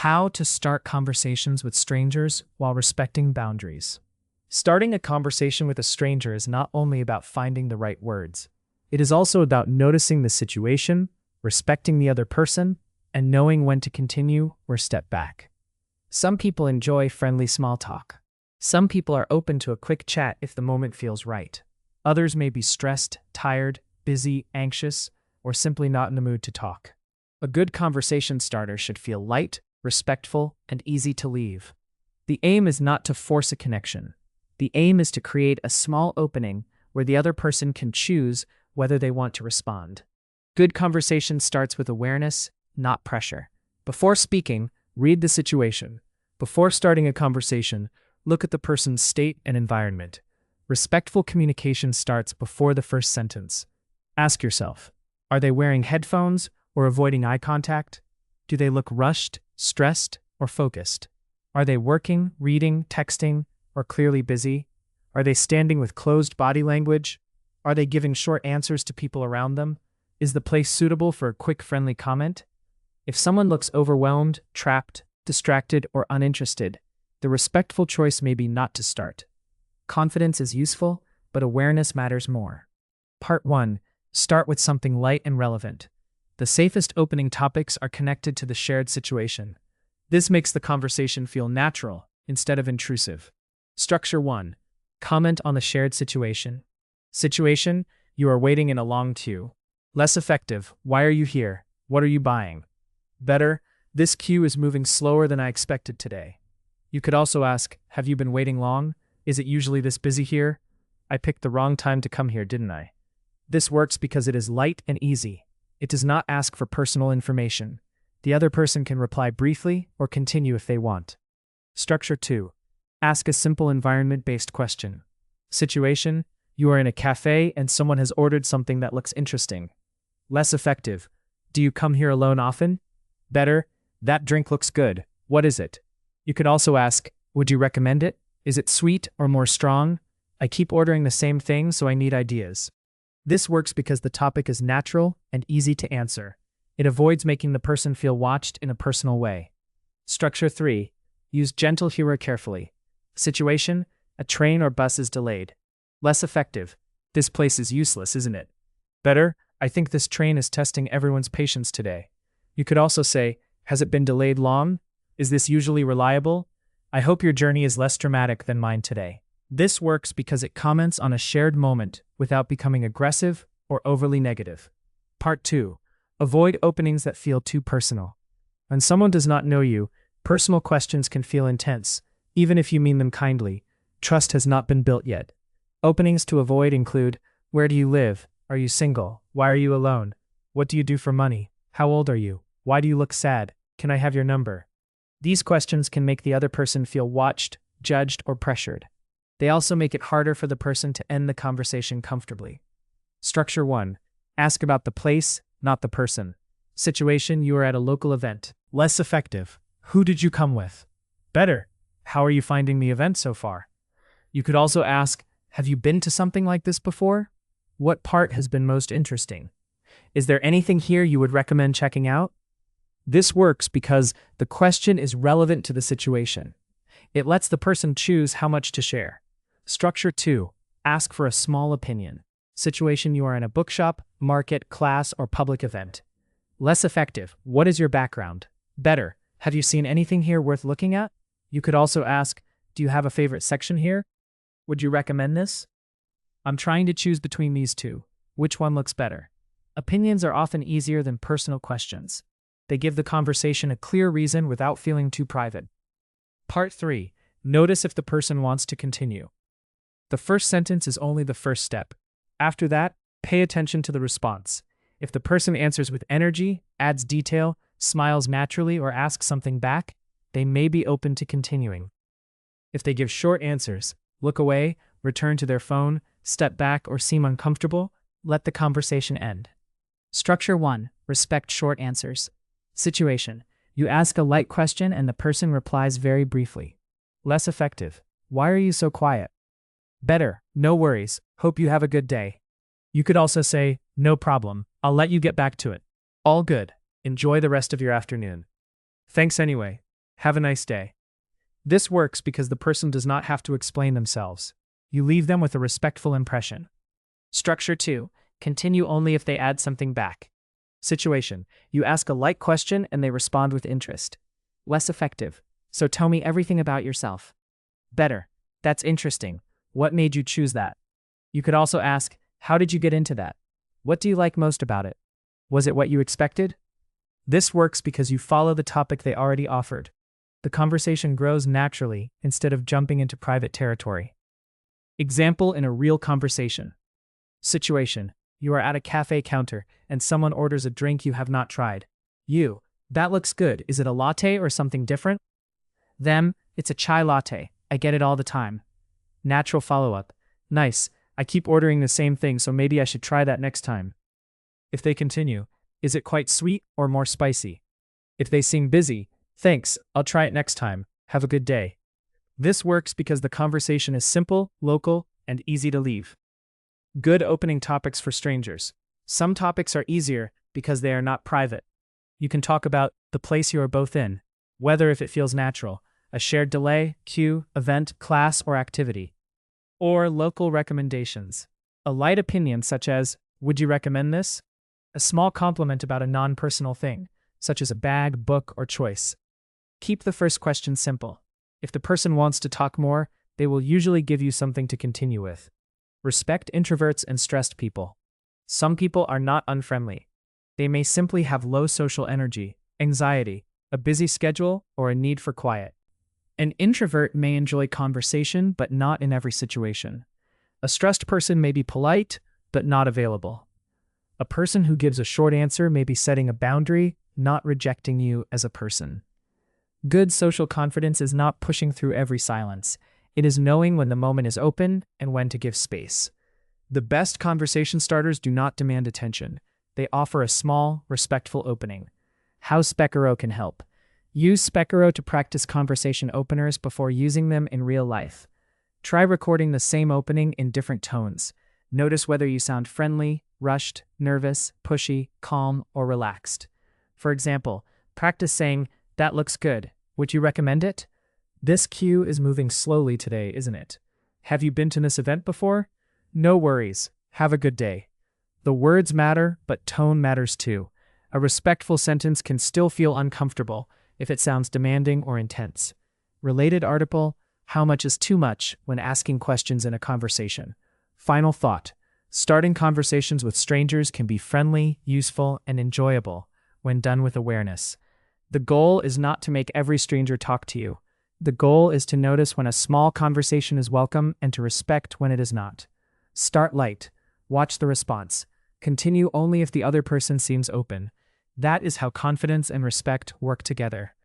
How to start conversations with strangers while respecting boundaries. Starting a conversation with a stranger is not only about finding the right words. It is also about noticing the situation, respecting the other person, and knowing when to continue or step back. Some people enjoy friendly small talk. Some people are open to a quick chat if the moment feels right. Others may be stressed, tired, busy, anxious, or simply not in the mood to talk. A good conversation starter should feel light, respectful, and easy to leave. The aim is not to force a connection. The aim is to create a small opening where the other person can choose whether they want to respond. Good conversation starts with awareness, not pressure. Before speaking, read the situation. Before starting a conversation, look at the person's state and environment. Respectful communication starts before the first sentence. Ask yourself, are they wearing headphones or avoiding eye contact? Do they look rushed, stressed, or focused? Are they working, reading, texting, or clearly busy? Are they standing with closed body language? Are they giving short answers to people around them? Is the place suitable for a quick, friendly comment? If someone looks overwhelmed, trapped, distracted, or uninterested, the respectful choice may be not to start. Confidence is useful, but awareness matters more. Part 1. Start with something light and relevant. The safest opening topics are connected to the shared situation. This makes the conversation feel natural instead of intrusive. Structure 1. Comment on the shared situation. Situation: you are waiting in a long queue. Less effective: why are you here? What are you buying? Better: this queue is moving slower than I expected today. You could also ask, have you been waiting long? Is it usually this busy here? I picked the wrong time to come here, didn't I? This works because it is light and easy. It does not ask for personal information. The other person can reply briefly or continue if they want. Structure 2. Ask a simple environment-based question. Situation: you are in a cafe and someone has ordered something that looks interesting. Less effective: do you come here alone often? Better: that drink looks good. What is it? You could also ask, would you recommend it? Is it sweet or more strong? I keep ordering the same thing, so I need ideas. This works because the topic is natural and easy to answer. It avoids making the person feel watched in a personal way. Structure 3. Use gentle humor carefully. Situation: a train or bus is delayed. Less effective: this place is useless, isn't it? Better: I think this train is testing everyone's patience today. You could also say, has it been delayed long? Is this usually reliable? I hope your journey is less dramatic than mine today. This works because it comments on a shared moment without becoming aggressive or overly negative. Part 2. Avoid openings that feel too personal. When someone does not know you, personal questions can feel intense, even if you mean them kindly. Trust has not been built yet. Openings to avoid include, where do you live? Are you single? Why are you alone? What do you do for money? How old are you? Why do you look sad? Can I have your number? These questions can make the other person feel watched, judged, or pressured. They also make it harder for the person to end the conversation comfortably. Structure 1. Ask about the place, not the person. Situation: you are at a local event. Less effective: who did you come with? Better: how are you finding the event so far? You could also ask, have you been to something like this before? What part has been most interesting? Is there anything here you would recommend checking out? This works because the question is relevant to the situation. It lets the person choose how much to share. Structure 2. Ask for a small opinion. Situation: you are in a bookshop, market, class, or public event. Less effective: what is your background? Better: have you seen anything here worth looking at? You could also ask, do you have a favorite section here? Would you recommend this? I'm trying to choose between these two. Which one looks better? Opinions are often easier than personal questions. They give the conversation a clear reason without feeling too private. Part 3. Notice if the person wants to continue. The first sentence is only the first step. After that, pay attention to the response. If the person answers with energy, adds detail, smiles naturally, or asks something back, they may be open to continuing. If they give short answers, look away, return to their phone, step back, or seem uncomfortable, let the conversation end. Structure 1. Respect short answers. Situation: you ask a light question and the person replies very briefly. Less effective: why are you so quiet? Better: no worries, hope you have a good day. You could also say, no problem, I'll let you get back to it. All good. Enjoy the rest of your afternoon. Thanks anyway. Have a nice day. This works because the person does not have to explain themselves. You leave them with a respectful impression. Structure 2. Continue only if they add something back. Situation. You ask a light question and they respond with interest. Less effective. So tell me everything about yourself. Better. That's interesting. What made you choose that? You could also ask, how did you get into that? What do you like most about it? Was it what you expected? This works because you follow the topic they already offered. The conversation grows naturally instead of jumping into private territory. Example in a real conversation. Situation. You are at a cafe counter and someone orders a drink you have not tried. You. That looks good. Is it a latte or something different? Them. It's a chai latte. I get it all the time. Natural follow-up. Nice. I keep ordering the same thing, so maybe I should try that next time. If they continue, is it quite sweet or more spicy? If they seem busy, thanks, I'll try it next time. Have a good day. This works because the conversation is simple, local, and easy to leave. Good opening topics for strangers. Some topics are easier because they are not private. You can talk about the place you are both in, weather if it feels natural, a shared delay, queue, event, class, or activity. Or local recommendations. A light opinion such as, would you recommend this? A small compliment about a non-personal thing, such as a bag, book, or choice. Keep the first question simple. If the person wants to talk more, they will usually give you something to continue with. Respect introverts and stressed people. Some people are not unfriendly. They may simply have low social energy, anxiety, a busy schedule, or a need for quiet. An introvert may enjoy conversation, but not in every situation. A stressed person may be polite, but not available. A person who gives a short answer may be setting a boundary, not rejecting you as a person. Good social confidence is not pushing through every silence. It is knowing when the moment is open and when to give space. The best conversation starters do not demand attention. They offer a small, respectful opening. How Spekero can help. Use Spekero to practice conversation openers before using them in real life. Try recording the same opening in different tones. Notice whether you sound friendly, rushed, nervous, pushy, calm, or relaxed. For example, practice saying, "That looks good. Would you recommend it?" This cue is moving slowly today, isn't it? Have you been to this event before? No worries. Have a good day. The words matter, but tone matters too. A respectful sentence can still feel uncomfortable if it sounds demanding or intense. Related article, how much is too much when asking questions in a conversation? Final thought. Starting conversations with strangers can be friendly, useful, and enjoyable when done with awareness. The goal is not to make every stranger talk to you. The goal is to notice when a small conversation is welcome and to respect when it is not. Start light. Watch the response. Continue only if the other person seems open. That is how confidence and respect work together.